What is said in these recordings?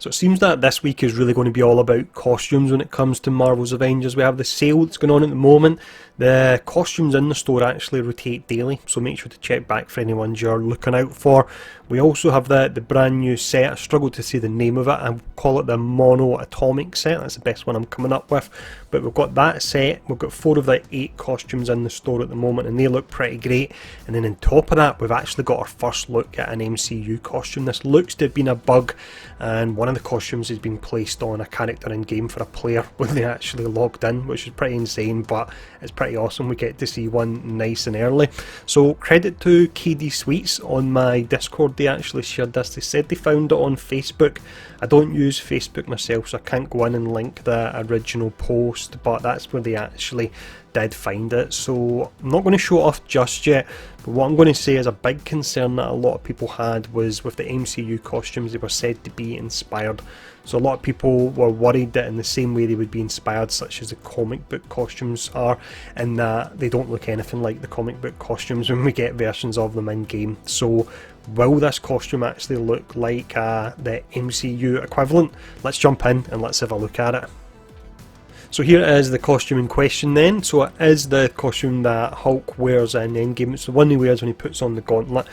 So it seems that this week is really going to be all about costumes when it comes to Marvel's Avengers. We have the sale that's going on at the moment. The costumes in the store actually rotate daily, so make sure to check back for any ones you're looking out for. We also have the brand new set. I struggled to say the name of it. I call it the Mono Atomic set. That's the best one I'm coming up with. But we've got that set. We've got 4 of the 8 costumes in the store at the moment, and they look pretty great. And then on top of that, we've actually got our first look at an MCU costume. This looks to have been a bug, and one of the costumes has been placed on a character in game for a player when they actually logged in, which is pretty insane, but it's pretty awesome. We get to see one nice and early. So credit to KD Sweets on my Discord. They actually shared this. They said they found it on Facebook. I don't use Facebook myself, so I can't go in and link the original post, but that's where they actually did find it. So I'm not going to show it off just yet, but what I'm going to say is a big concern that a lot of people had was with the MCU costumes. They were said to be inspired. So a lot of people were worried that in the same way they would be inspired, such as the comic book costumes are, in that they don't look anything like the comic book costumes when we get versions of them in game. So will this costume actually look like the MCU equivalent? Let's jump in and let's have a look at it. So here is the costume in question then. So it is the costume that Hulk wears in Endgame. It's the one he wears when he puts on the gauntlet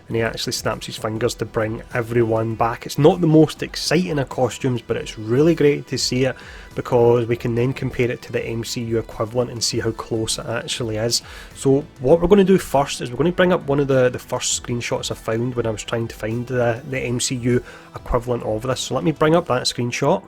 and he actually snaps his fingers to bring everyone back. It's not the most exciting of costumes, but it's really great to see it because we can then compare it to the MCU equivalent and see how close it actually is. So what we're going to do first is we're going to bring up one of the first screenshots I found when I was trying to find the MCU equivalent of this. So let me bring up that screenshot.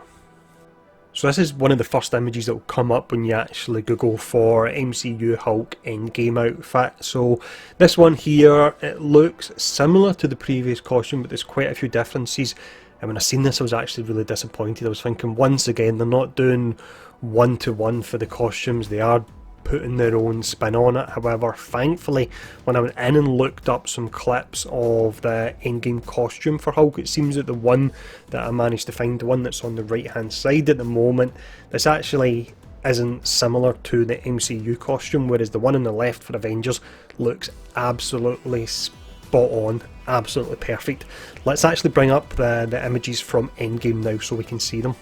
So this is one of the first images that will come up when you actually Google for MCU Hulk Endgame outfit. So this one here, it looks similar to the previous costume, but there's quite a few differences. And when I seen this, I was actually really disappointed. I was thinking, once again, they're not doing one-to-one for the costumes. They are putting their own spin on it. However, thankfully, when I went in and looked up some clips of the Endgame costume for Hulk, it seems that the one that I managed to find, the one that's on the right hand side at the moment, this actually isn't similar to the MCU costume, whereas the one on the left for Avengers looks absolutely spot on, absolutely perfect. Let's actually bring up the images from Endgame now so we can see them.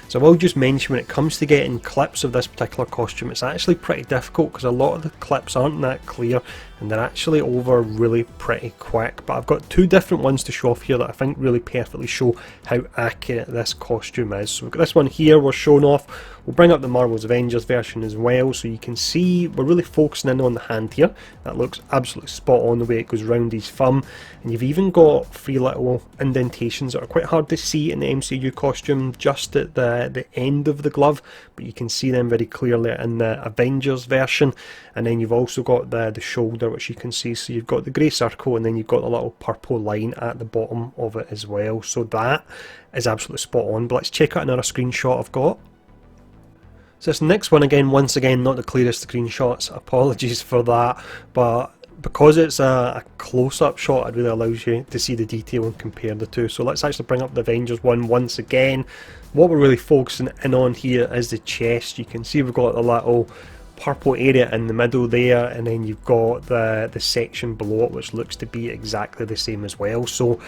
So I will just mention, when it comes to getting clips of this particular costume, it's actually pretty difficult because a lot of the clips aren't that clear and they're actually over really pretty quick. But I've got 2 different ones to show off here that I think really perfectly show how accurate this costume is. So we've got this one here we're showing off. We'll bring up the Marvel's Avengers version as well, so you can see we're really focusing in on the hand here. That looks absolutely spot on the way it goes round his thumb. And you've even got 3 little indentations that are quite hard to see in the MCU costume, just at the end of the glove, but you can see them very clearly in the Avengers version. And then you've also got the shoulder, which you can see. So you've got the grey circle and then you've got the little purple line at the bottom of it as well. So that is absolutely spot on. But let's check out another screenshot I've got. So this next one, again, once again, not the clearest screenshots, apologies for that, but because it's a close-up shot, it really allows you to see the detail and compare the two. So let's actually bring up the Avengers one once again. What we're really focusing in on here is the chest. You can see we've got a little purple area in the middle there, and then you've got the section below it, which looks to be exactly the same as well. So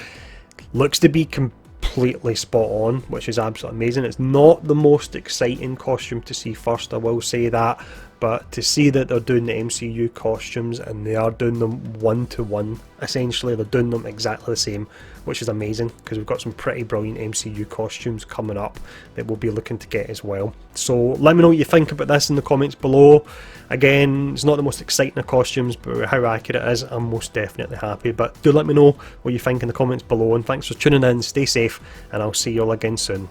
looks to be completely spot on, which is absolutely amazing. It's not the most exciting costume to see first, I will say that, but to see that they're doing the MCU costumes and they are doing them one-to-one, essentially they're doing them exactly the same, which is amazing because we've got some pretty brilliant MCU costumes coming up that we'll be looking to get as well. So let me know what you think about this in the comments below. Again, it's not the most exciting of costumes, but how accurate it is, I'm most definitely happy. But do let me know what you think in the comments below, and thanks for tuning in, stay safe, and I'll see you all again soon.